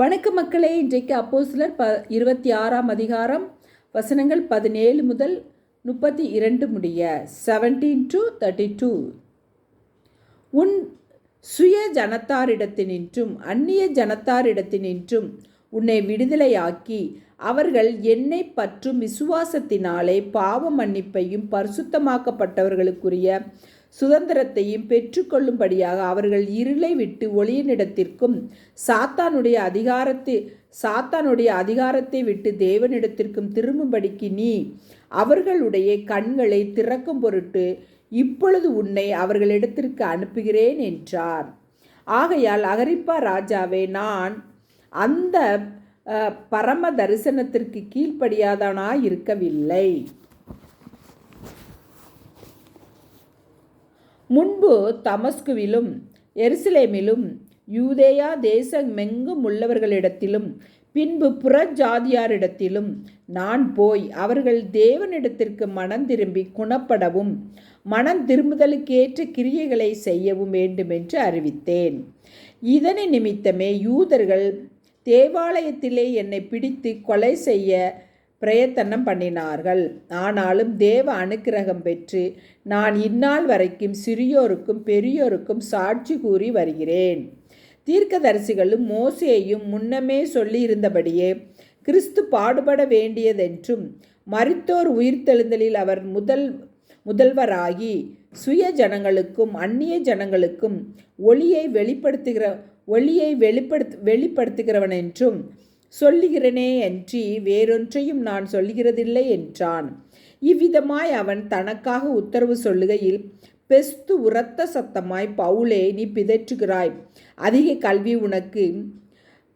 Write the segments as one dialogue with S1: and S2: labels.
S1: வணக்க மக்களே, இன்றைக்கு அப்போஸ்தலர் 26ஆம் அதிகாரம் வசனங்கள் 17 முதல் 32 முடிய 17 to 32. உன் சுய ஜனத்தாரிடத்தினின்றும் அந்நிய ஜனத்தாரிடத்தினின்றும் உன்னை விடுதலையாக்கி அவர்கள் என்னை பற்றும் விசுவாசத்தினாலே பாவ மன்னிப்பையும் பரிசுத்தமாக்கப்பட்டவர்களுக்குரிய சுதந்திரத்தையும் பெற்றுக்கொள்ளும்படியாக அவர்கள் இருளை விட்டு ஒளியினிடத்திற்கும் சாத்தானுடைய அதிகாரத்தை விட்டு தேவனிடத்திற்கும் திரும்பும்படிக்கு நீ அவர்களுடைய கண்களை திறக்கும் பொருட்டு இப்பொழுது உன்னை அவர்களிடத்திற்கு அனுப்புகிறேன் என்றார். ஆகையால் அகிரிப்பா ராஜாவே, நான் அந்த பரம தரிசனத்திற்கு கீழ்ப்படியாதவனாய் இருக்கவில்லை. முன்பு தமஸ்குவிலும் எருசலேமிலும் யூதேயா தேசமெங்கும் உள்ளவர்களிடத்திலும் பின்பு புறஜாதியாரிடத்திலும் நான் போய் அவர்கள் தேவனிடத்திற்கு மனம் திரும்பி குணப்படவும் மனம் திரும்புதலுக்கேற்ற கிரியைகளை செய்யவும் வேண்டுமென்று அறிவித்தேன். இதனை நிமித்தமே யூதர்கள் தேவாலயத்திலே என்னை பிடித்து கொலை செய்ய பிரயத்தனம் பண்ணினார்கள். ஆனாலும் தேவ அனுக்கிரகம் பெற்று நான் இந்நாள் வரைக்கும் சிறியோருக்கும் பெரியோருக்கும் சாட்சி கூறி வருகிறேன். தீர்க்கதரிசிகளும் மோசேயும் முன்னமே சொல்லியிருந்தபடியே கிறிஸ்து பாடுபட வேண்டியதென்றும் மரித்தோர் உயிர்த்தெழுந்தலில் அவர் முதல்வராகி சுய ஜனங்களுக்கும் அந்நிய ஜனங்களுக்கும் ஒளியை வெளிப்படுத்துகிறவன் என்றும் சொல்லுகிறனே அன்றி வேறொன்றையும் நான் சொல்லுகிறதில்லை என்றான். இவ்விதமாய் அவன் தனக்காக உத்தரவு சொல்லுகையில் பெஸ்து உரத்த சத்தமாய், பவுலே, நீ பிதற்றுகிறாய், அதிக கல்வி உனக்கு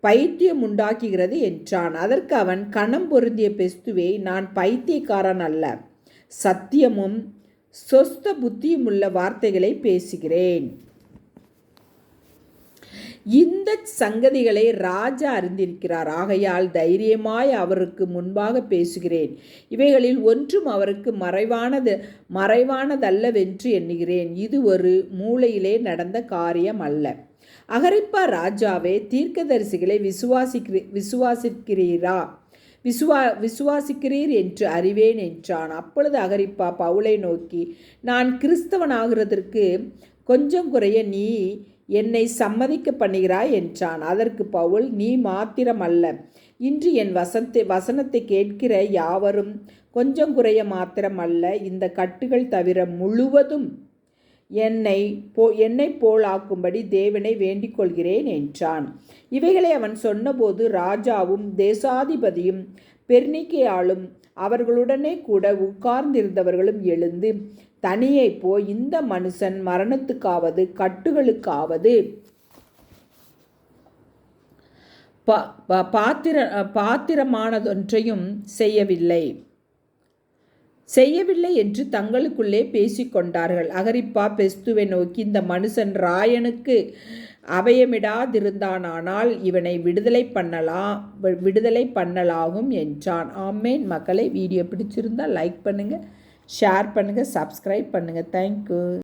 S1: பைத்தியம் உண்டாக்குகிறது என்றான். அதற்கு அவன், கணம் பொருந்திய பெஸ்துவே, நான் பைத்தியக்காரன் அல்ல, சத்தியமும் சொஸ்த புத்தியுமுள்ள வார்த்தைகளை பேசுகிறேன். இந்த சங்கதிகளை ராஜா அறிந்திருக்கிறார். ஆகையால் தைரியமாய் அவருக்கு முன்பாக பேசுகிறேன். இவைகளில் ஒன்றும் அவருக்கு மறைவானதல்லவென்று எண்ணுகிறேன். இது ஒரு மூலையிலே நடந்த காரியம் அல்ல. அகிரிப்பா ராஜாவே, தீர்க்கதரிசிகளை விசுவாசிக்கிறீர் என்று அறிவேன் என்றான். அப்பொழுது அகிரிப்பா பவுலை நோக்கி, நான் கிறிஸ்தவனாகிறதற்கு கொஞ்சம் குறைய நீ என்னை சம்மதிக்க பண்ணுகிறாய் என்றான். அதற்கு பவுல், நீ மாத்திரமல்ல, இன்று என் வசனத்தை கேட்கிற யாவரும் கொஞ்சம் குறைய மாத்திரமல்ல, இந்த கட்டுகள் தவிர முழுவதும் என்னை போலாக்கும்படி தேவனை வேண்டிக் கொள்கிறேன் என்றான். இவைகளை அவன் சொன்னபோது ராஜாவும் தேசாதிபதியும் பெர்னிக்கேயாலும் அவர்களுடனே கூட உட்கார்ந்திருந்தவர்களும் எழுந்து தனியே போய், இந்த மனுஷன் மரணத்துக்காவது கட்டுகளுக்காவது பாத்திரமானதொன்றையும் செய்யவில்லை என்று தங்களுக்குள்ளே பேசிக்கொண்டார்கள். அகிரிப்பா பெஸ்துவை நோக்கி, இந்த மனுஷன் ராயனுக்கு அபயமிடாதிருந்தானால் இவனை விடுதலை பண்ணலாகும் என்றான். ஆமேன். மக்களை, வீடியோ பிடிச்சிருந்தால் லைக் பண்ணுங்கள், ஷேர் பண்ணுங்கள், சப்ஸ்கிரைப் பண்ணுங்கள். தேங்க்யூ.